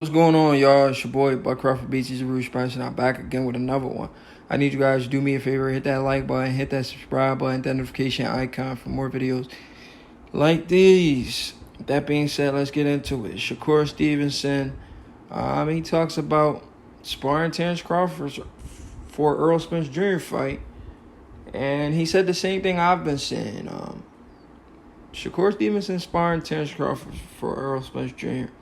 What's going on, y'all? It's your boy, Buck Crawford, BT's Errol Spence, and I'm back again with another one. I need you guys to do me a favor, hit that like button, hit that subscribe button, that notification icon for more videos like these. That being said, let's get into it. Shakur Stevenson, he talks about sparring Terrence Crawford for Errol Spence Jr. fight, and he said the same thing I've been saying. Shakur Stevenson sparring Terrence Crawford for Errol Spence Jr.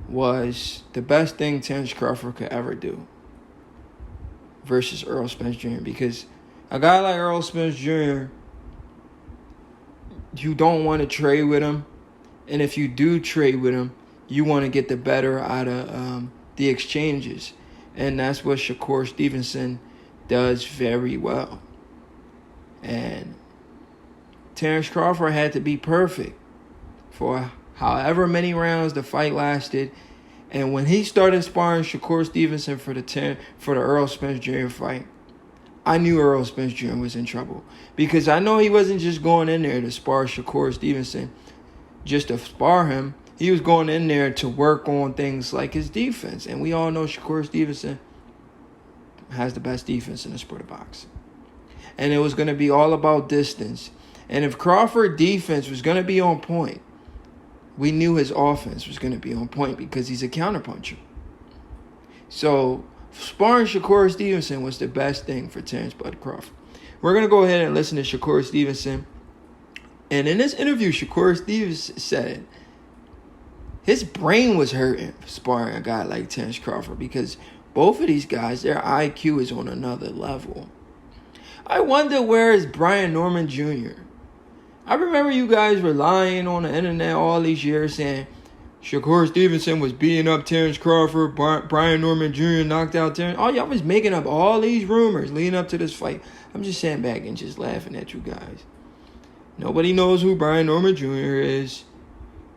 was the best thing Terrence Crawford could ever do versus Errol Spence Jr. Because a guy like Errol Spence Jr., you don't want to trade with him. And if you do trade with him, you want to get the better out of the exchanges. And that's what Shakur Stevenson does very well. And Terrence Crawford had to be perfect for however many rounds the fight lasted. And when he started sparring Shakur Stevenson for the Errol Spence Jr. fight, I knew Errol Spence Jr. was in trouble. Because I know he wasn't just going in there to spar Shakur Stevenson just to spar him. He was going in there to work on things like his defense. And we all know Shakur Stevenson has the best defense in the sport of boxing. And it was going to be all about distance. And if Crawford defense was going to be on point, we knew his offense was going to be on point because he's a counterpuncher. So sparring Shakur Stevenson was the best thing for Terrence Bud Crawford. We're going to go ahead and listen to Shakur Stevenson. And in this interview, Shakur Stevenson said his brain was hurting sparring a guy like Terrence Crawford because both of these guys, their IQ is on another level. I wonder where is Brian Norman Jr.? I remember you guys relying on the internet all these years saying Shakur Stevenson was beating up Terrence Crawford, Brian Norman Jr. knocked out Terrence. Oh, y'all was making up all these rumors leading up to this fight. I'm just sitting back and just laughing at you guys. Nobody knows who Brian Norman Jr. is.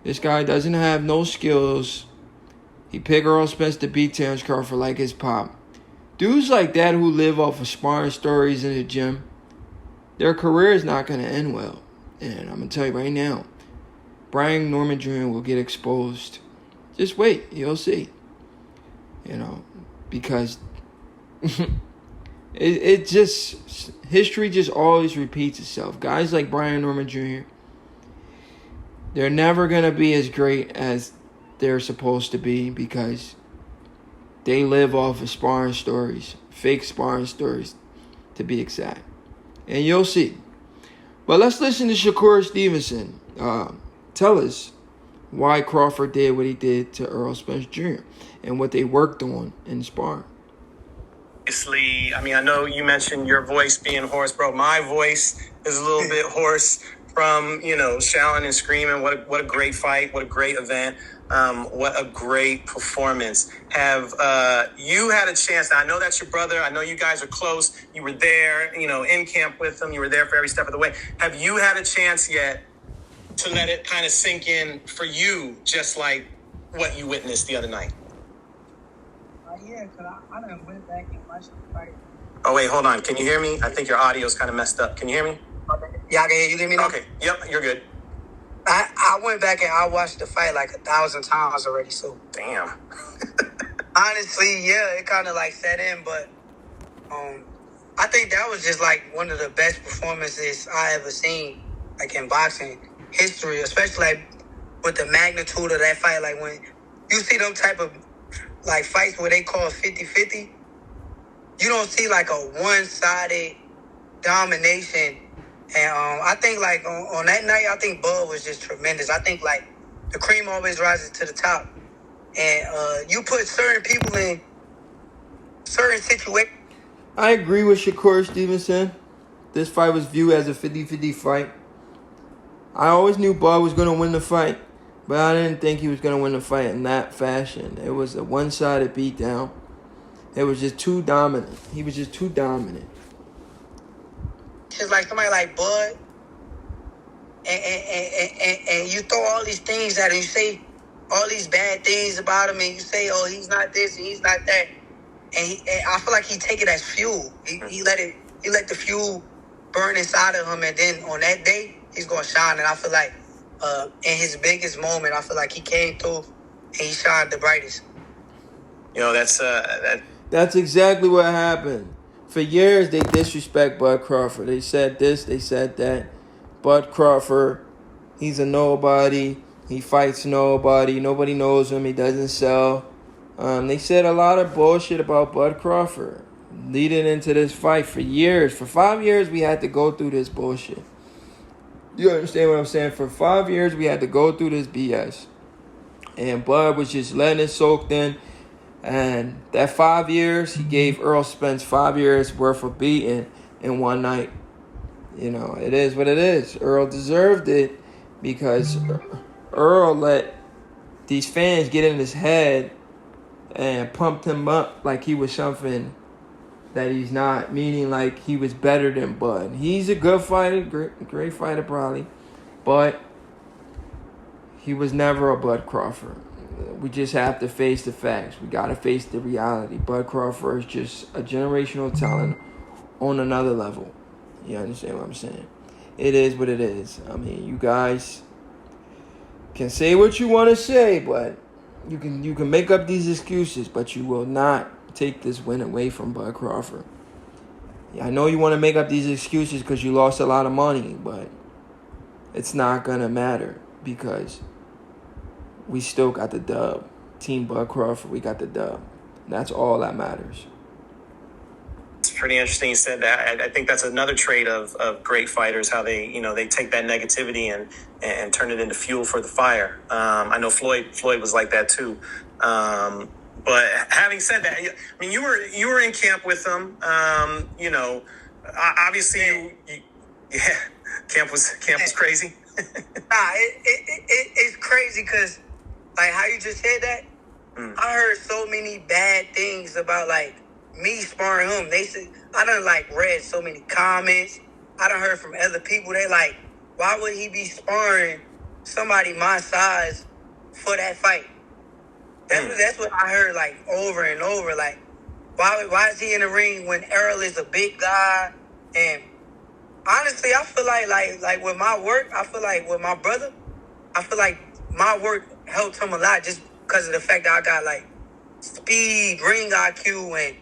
This guy doesn't have no skills. He picked Errol Spence to beat Terrence Crawford like his pop. Dudes like that who live off of sparring stories in the gym, their career is not going to end well. And I'm going to tell you right now, Brian Norman Jr. will get exposed. Just wait. You'll see. Because it just, history just always repeats itself. Guys like Brian Norman Jr., they're never going to be as great as they're supposed to be because they live off of sparring stories, fake sparring stories, to be exact. And you'll see. But let's listen to Shakur Stevenson tell us why Crawford did what he did to Errol Spence Jr. and what they worked on in sparring. Obviously, I know you mentioned your voice being hoarse, bro. My voice is a little bit hoarse from, shouting and screaming. What a great fight. What a great event. What a great performance. Have you had a chance? Now, I know that's your brother. I know you guys are close. You were there, in camp with him. You were there for every step of the way. Have you had a chance yet to let it kind of sink in for you, just like what you witnessed the other night? Yeah, because I done went back and watched the fight. Oh, wait, hold on. Can you hear me? I think your audio is kind of messed up. Can you hear me? Yeah, I can hear you. Hear me now? Okay. Yep, you're good. I went back and I watched the fight like 1,000 times already. So Damn. honestly, yeah, it kind of like set in, but I think that was just like one of the best performances I ever seen, like in boxing history, especially like with the magnitude of that fight. Like when you see them type of like fights where they call 50-50, you don't see like a one-sided domination. And I think like on that night, I think Bud was just tremendous. I think like the cream always rises to the top. And you put certain people in certain situations. I agree with Shakur Stevenson. This fight was viewed as a 50-50 fight. I always knew Bud was going to win the fight, but I didn't think he was going to win the fight in that fashion. It was a one-sided beatdown. It was just too dominant. He was just too dominant. Just like somebody like Bud, and you throw all these things at him, you say all these bad things about him, and you say, oh, he's not this and he's not that. And I feel like he take it as fuel. He let the fuel burn inside of him, and then on that day, he's going to shine. And I feel like in his biggest moment, I feel like he came through and he shined the brightest. That's exactly what happened. For years, they disrespect Bud Crawford. They said this, they said that. Bud Crawford, he's a nobody. He fights nobody. Nobody knows him. He doesn't sell. They said a lot of bullshit about Bud Crawford leading into this fight for years. For 5 years, we had to go through this bullshit. You understand what I'm saying? For 5 years, we had to go through this BS. And Bud was just letting it soak in. And that 5 years, he gave Errol Spence 5 years worth of beating in one night. It is what it is. Errol deserved it because Errol let these fans get in his head and pumped him up like he was something that he's not, meaning like he was better than Bud. He's a good fighter, great fighter probably, but he was never a Bud Crawford. We just have to face the facts. We got to face the reality. Bud Crawford is just a generational talent on another level. You understand what I'm saying? It is what it is. I mean, you guys can say what you want to say, but you can make up these excuses, but you will not take this win away from Bud Crawford. Yeah, I know you want to make up these excuses because you lost a lot of money, but it's not going to matter because we still got the dub. Team Bud Crawford, we got the dub. That's all that matters. It's pretty interesting you said that. I think that's another trait of great fighters, how they take that negativity and turn it into fuel for the fire. I know Floyd was like that too. But having said that, I mean, you were in camp with them. Obviously, camp was crazy. It's crazy because, like, how you just said that, I heard so many bad things about, like, me sparring him. They said, I done, like, read so many comments. I done heard from other people. They like, why would he be sparring somebody my size for that fight? That's what I heard, like, over and over. Like, why is he in the ring when Errol is a big guy? And honestly, I feel like with my work, I feel like with my brother, I feel like my work helped him a lot just because of the fact that I got, like, speed, ring IQ,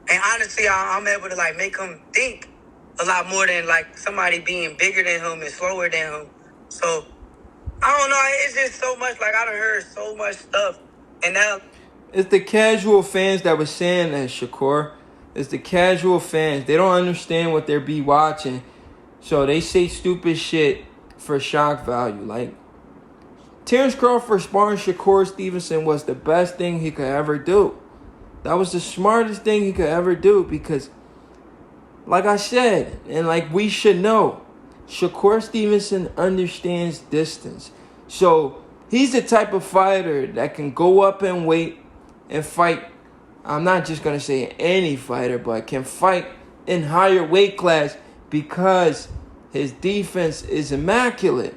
and honestly, I'm able to, like, make him think a lot more than, like, somebody being bigger than him and slower than him. So, I don't know. It's just so much. Like, I done heard so much stuff. And now it's the casual fans that were saying that, Shakur. It's the casual fans. They don't understand what they're be watching. So they say stupid shit for shock value. Like, Terrence Crawford sparring Shakur Stevenson was the best thing he could ever do. That was the smartest thing he could ever do because, like I said, and like we should know, Shakur Stevenson understands distance. So he's the type of fighter that can go up in weight and fight. I'm not just going to say any fighter, but can fight in higher weight class because his defense is immaculate.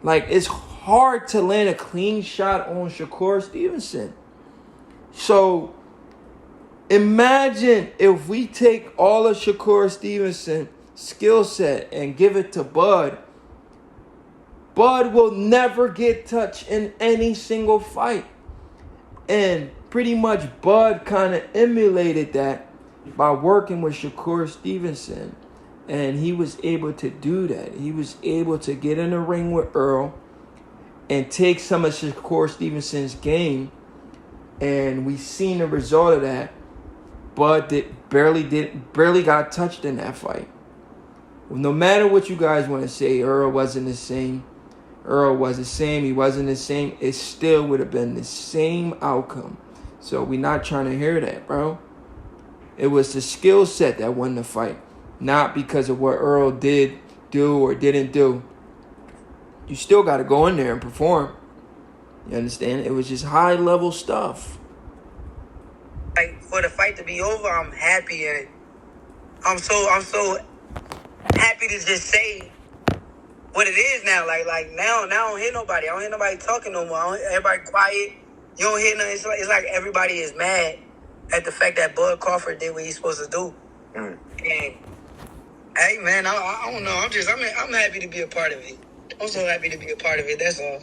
Like, it's hard to land a clean shot on Shakur Stevenson. So imagine if we take all of Shakur Stevenson's skill set and give it to Bud. Bud will never get touched in any single fight. And pretty much Bud kind of emulated that by working with Shakur Stevenson. And he was able to do that. He was able to get in the ring with Earl and take some of Shakur Stevenson's game. And we seen the result of that. Bud barely got touched in that fight. No matter what you guys want to say, Earl wasn't the same. Earl was the same. He wasn't the same. It still would have been the same outcome. So we're not trying to hear that, bro. It was the skill set that won the fight, not because of what Earl did, do, or didn't do. You still got to go in there and perform. You understand? It was just high-level stuff. Like, for the fight to be over, I'm happy in it. I'm so happy to just say what it is now. Like now I don't hear nobody. I don't hear nobody talking no more. Everybody quiet. You don't hear nothing. It's like everybody is mad at the fact that Bud Crawford did what he's supposed to do. And hey, man, I don't know. I'm happy to be a part of it. I'm so happy to be a part of it. That's all.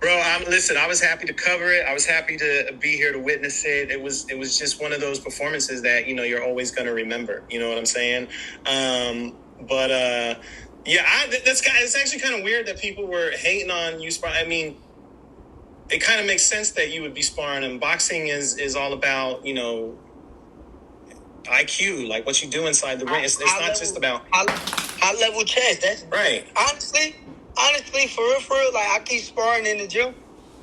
Bro, listen, I was happy to cover it. I was happy to be here to witness it. It was just one of those performances that, you're always going to remember. You know what I'm saying? It's actually kind of weird that people were hating on you. I mean, it kind of makes sense that you would be sparring, and boxing is all about, IQ, like what you do inside the ring. It's not just about high level chess. That's right. Honestly, for real, like I keep sparring in the gym,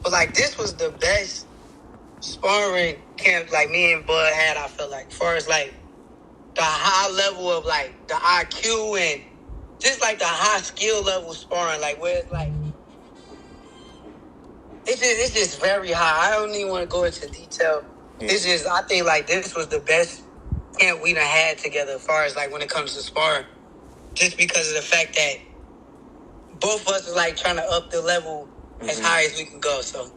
but like this was the best sparring camp like me and Bud had. I feel like, as far as like the high level of like the IQ and just like the high skill level sparring, like where it's like it's just very high. I don't even want to go into detail. Yeah. It's just I think like this was the best camp we done had together as far as like when it comes to sparring, just because of the fact that both of us is like trying to up the level as high as we can go. So,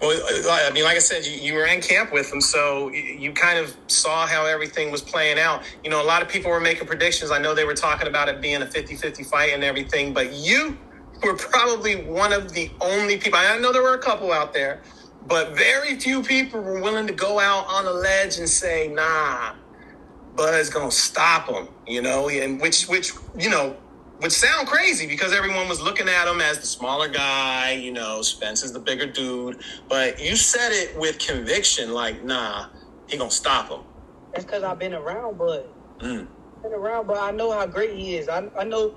well, I mean, like I said, you were in camp with him, so you kind of saw how everything was playing out. A lot of people were making predictions. I know they were talking about it being a 50-50 fight and everything, but you were probably one of the only people. I know there were a couple out there, but very few people were willing to go out on a ledge and say, nah, Bud's going to stop him, and which would sound crazy because everyone was looking at him as the smaller guy, Spence is the bigger dude. But you said it with conviction, like, nah, he going to stop him. That's because I've been around Bud. But I know how great he is. I know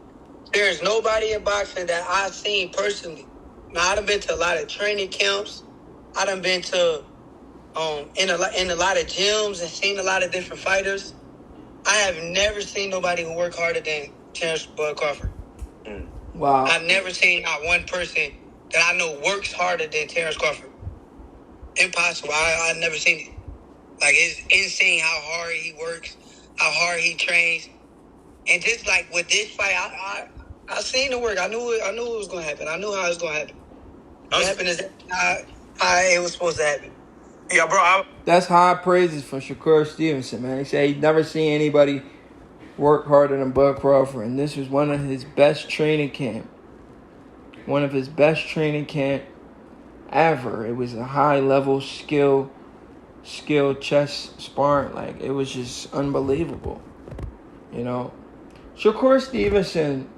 there's nobody in boxing that I've seen personally. Now, I done been to a lot of training camps. I done been to in a lot of gyms and seen a lot of different fighters. I have never seen nobody who worked harder than Terrence Bud Crawford. Wow. I've never seen not one person that I know works harder than Terrence Crawford. Impossible. I've never seen it. Like, it's insane how hard he works, how hard he trains. And just like with this fight, I seen the work. I knew it was going to happen. I knew how it was going to happen. What happened is how it was supposed to happen. Yeah, bro. That's high praises for Shakur Stevenson, man. He said he'd never seen anybody work harder than Bud Crawford, and this was one of his best training camp. One of his best training camp ever. It was a high-level skill chess sparring. Like, it was just unbelievable. Shakur Stevenson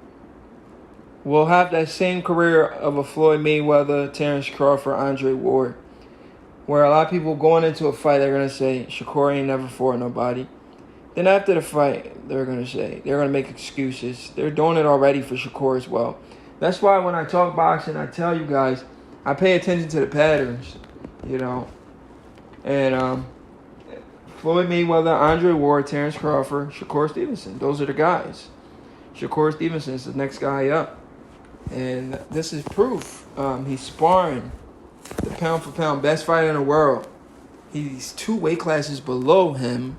will have that same career of a Floyd Mayweather, Terrence Crawford, Andre Ward, where a lot of people going into a fight, they're going to say, Shakur ain't never fought nobody. Then after the fight, they're going to make excuses. They're doing it already for Shakur as well. That's why when I talk boxing, I tell you guys, I pay attention to the patterns, And Floyd Mayweather, Andre Ward, Terrence Crawford, Shakur Stevenson. Those are the guys. Shakur Stevenson is the next guy up. And this is proof. He's sparring the pound-for-pound best fighter in the world. He's 2 weight classes below him.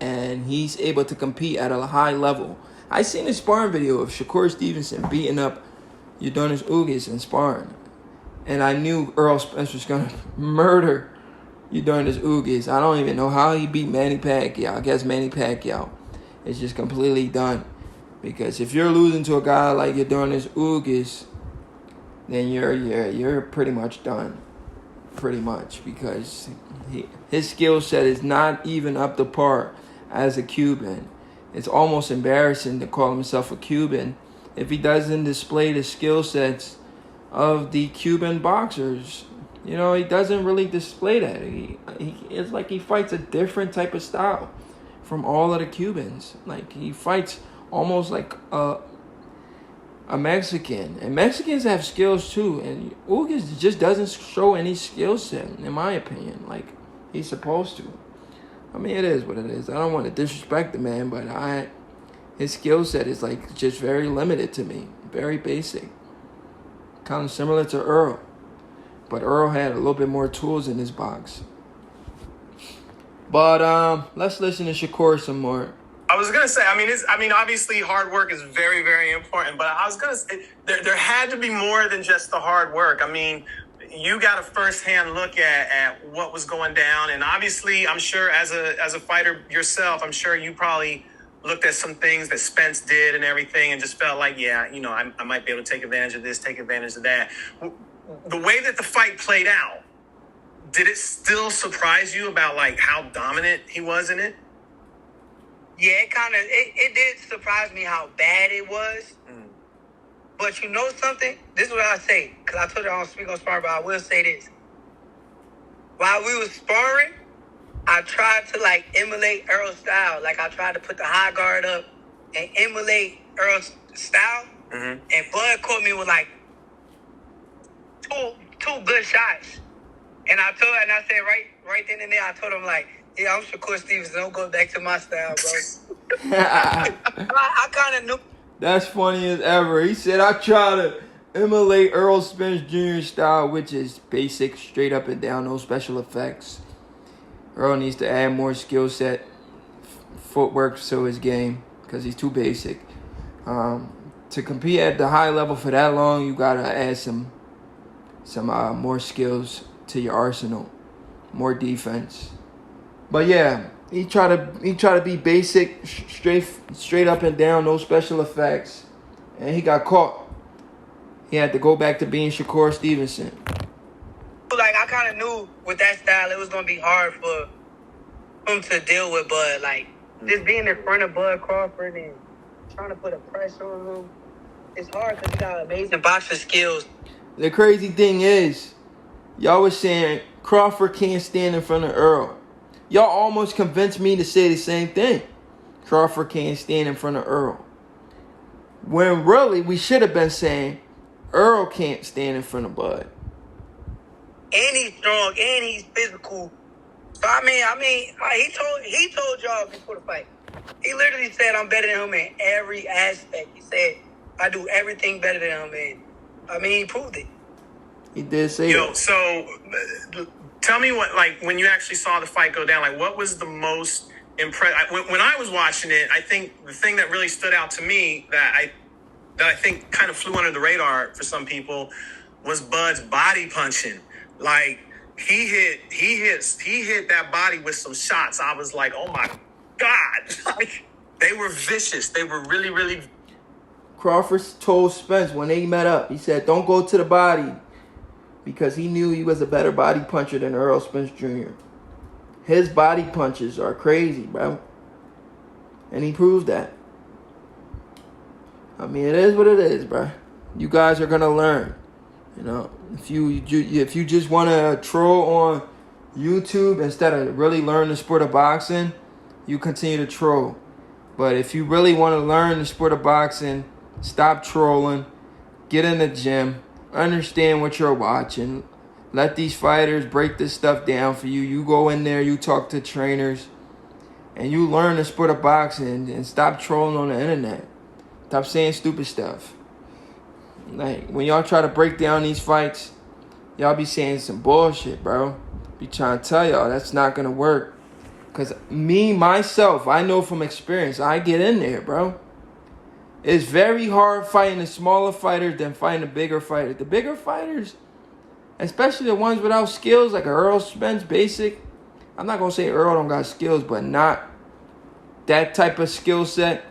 And he's able to compete at a high level. I seen a sparring video of Shakur Stevenson beating up Adonis Ugas in sparring. And I knew Errol Spence was going to murder Adonis Ugas. I don't even know how he beat Manny Pacquiao. I guess Manny Pacquiao is just completely done. Because if you're losing to a guy like Adonis Ugas, then you're pretty much done. Pretty much. Because his skill set is not even up to par as a Cuban. It's almost embarrassing to call himself a Cuban if he doesn't display the skill sets of the Cuban boxers. He doesn't really display that. It's like he fights a different type of style from all of the Cubans. Like, he fights almost like a Mexican. And Mexicans have skills too. And Ugas just doesn't show any skill set, in my opinion. Like, he's supposed to. I mean, it is what it is. I don't want to disrespect the man, but his skill set is like just very limited to me. Very basic. Kind of similar to Earl. But Earl had a little bit more tools in his box. But let's listen to Shakur some more. I was gonna say, obviously hard work is very, very important. But I was gonna say there had to be more than just the hard work. I mean, you got a firsthand look at what was going down, and obviously, I'm sure as a fighter yourself, I'm sure you probably looked at some things that Spence did and everything, and just felt like, yeah, I might be able to take advantage of this, take advantage of that. The way that the fight played out, did it still surprise you about like how dominant he was in it? Yeah, it did surprise me how bad it was. But you know something? This is what I say, because I told you I don't speak on sparring, but I will say this. While we was sparring, I tried to like emulate Errol's style. Like I tried to put the high guard up and emulate Errol's style. And Bud caught me with like two good shots. And I said right then and there, I told him like, yeah, I'm Shakur Stevenson. Don't go back to my style, bro. I kind of knew. That's funny as ever. He said, I try to emulate Errol Spence Jr. style, which is basic, straight up and down, no special effects. Errol needs to add more skill set, footwork to his game, because he's too basic. To compete at the high level for that long, you got to add some more skills to your arsenal, more defense. But yeah, he try to be basic, straight up and down, no special effects, and he got caught. He had to go back to being Shakur Stevenson. Like I kind of knew with that style, it was gonna be hard for him to deal with Bud. Like just being in front of Bud Crawford and trying to put a pressure on him, it's hard because he got amazing boxing skills. The crazy thing is, y'all was saying Crawford can't stand in front of Errol. Y'all almost convinced me to say the same thing. Crawford can't stand in front of Errol. When really we should have been saying Errol can't stand in front of Bud. And he's strong and he's physical. So I mean, he told y'all before the fight. He literally said I'm better than him in every aspect. He said I do everything better than him, and he proved it. He did say that. So tell me what, like, when you actually saw the fight go down, like, what was the most impressive? When I was watching it, I think the thing that really stood out to me that I think kind of flew under the radar for some people was Bud's body punching. Like, he hit that body with some shots. I was like, oh my God. Like, they were vicious. They were really, really. Crawford told Spence when they met up, he said, don't go to the body, because he knew he was a better body puncher than Errol Spence Jr. His body punches are crazy, bro. And he proved that. I mean, it is what it is, bro. You guys are going to learn. You know, if you just want to troll on YouTube instead of really learn the sport of boxing, you continue to troll. But if you really want to learn the sport of boxing, stop trolling, get in the gym, understand what you're watching, let these fighters break this stuff down for you. You go in there, you talk to trainers, and you learn the sport of boxing and stop trolling on the internet. Stop saying stupid stuff. Like, when y'all try to break down these fights, y'all be saying some bullshit, bro. Be trying to tell y'all that's not going to work. Because myself, I know from experience, I get in there, bro. It's very hard fighting the smaller fighters than fighting the bigger fighters. The bigger fighters, especially the ones without skills, like Errol Spence, basic. I'm not going to say Errol don't got skills, but not that type of skill set.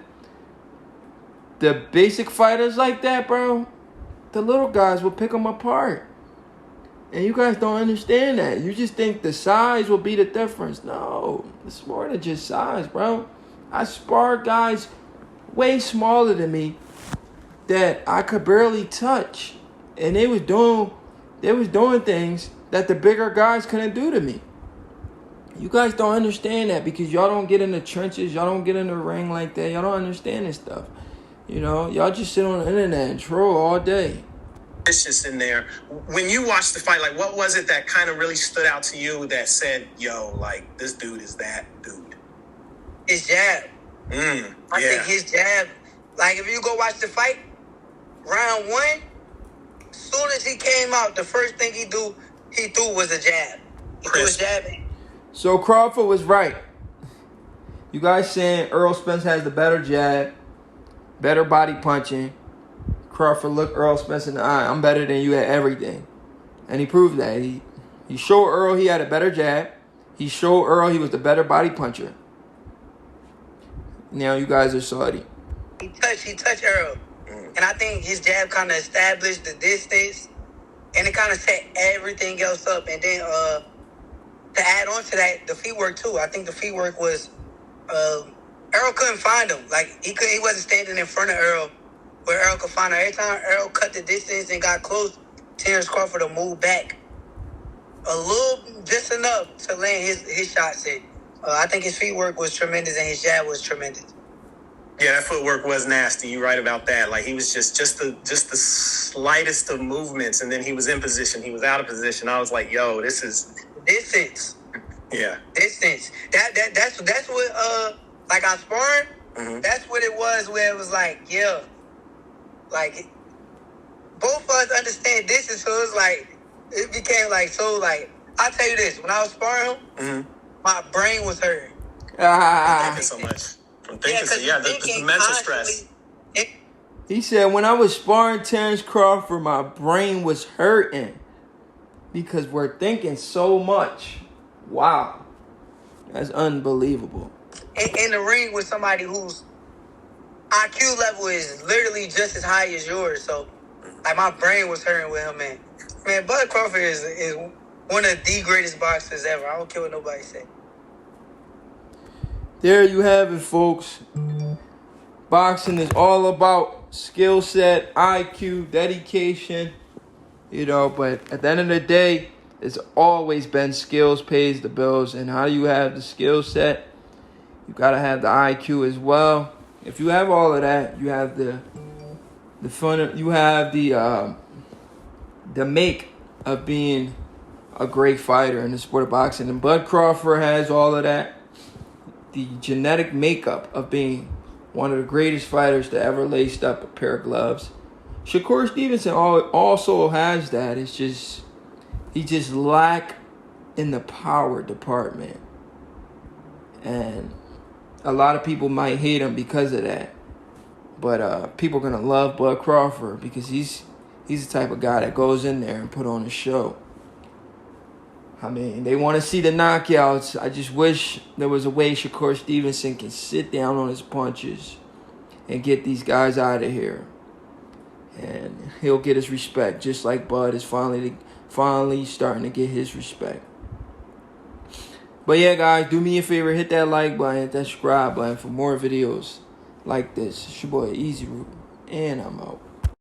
The basic fighters like that, bro, the little guys will pick them apart. And you guys don't understand that. You just think the size will be the difference. No, it's more than just size, bro. I sparred guys way smaller than me that I could barely touch. And they was doing things that the bigger guys couldn't do to me. You guys don't understand that because y'all don't get in the trenches. Y'all don't get in the ring like that. Y'all don't understand this stuff. You know, y'all just sit on the internet and troll all day. Vicious in there. When you watched the fight, like, what was it that kind of really stood out to you that said, yo, like, this dude is that dude? His jab. I think his jab, like, if you go watch the fight, round one, as soon as he came out, the first thing he threw was a jab. He threw his jab in. So Crawford was right. You guys saying Errol Spence has the better jab, better body punching. Crawford looked Errol Spence in the eye. I'm better than you at everything. And he proved that. He showed Errol he had a better jab. He showed Errol he was the better body puncher. Now you guys are salty. He touched Errol. And I think his jab kind of established the distance, and it kind of set everything else up. And then to add on to that, the feet work too. I think the feet work was Errol couldn't find him. Like he wasn't standing in front of Errol where Errol could find him. Every time Errol cut the distance and got close, Terrence Crawford will move back a little, just enough to land his shots in. I think his feet work was tremendous and his jab was tremendous. Yeah, that footwork was nasty. You're right about that. Like he was just the slightest of movements, and then he was in position. He was out of position. I was like, yo, this is distance. Yeah, distance. That's what like I sparred. Mm-hmm. That's what it was. Where it was like, yeah, like both of us understand distance. So it's like it became like so. Like I'll tell you this: when I was sparring him, mm-hmm. my brain was hurting. Thank you so much. From thinking, the mental stress. He said, when I was sparring Terrence Crawford, my brain was hurting because we're thinking so much. Wow. That's unbelievable. In the ring with somebody whose IQ level is literally just as high as yours. So, like, my brain was hurting with him, man. Man, Bud Crawford is one of the greatest boxers ever. I don't care what nobody say. There you have it, folks. Boxing is all about skill set, IQ, dedication, but at the end of the day, it's always been skills pays the bills. And how do you have the skill set? You got to have the IQ as well. If you have all of that, you have the fun, you have the make of being a great fighter in the sport of boxing. And Bud Crawford has all of that. The genetic makeup of being one of the greatest fighters to ever laced up a pair of gloves. Shakur Stevenson also has that. It's just he just lack in the power department, and a lot of people might hate him because of that. But people are gonna love Bud Crawford because he's the type of guy that goes in there and put on a show. I mean, they want to see the knockouts. I just wish there was a way Shakur Stevenson can sit down on his punches and get these guys out of here. And he'll get his respect, just like Bud is finally starting to get his respect. But yeah, guys, do me a favor. Hit that like button, hit that subscribe button for more videos like this. It's your boy, Easy Root, and I'm out.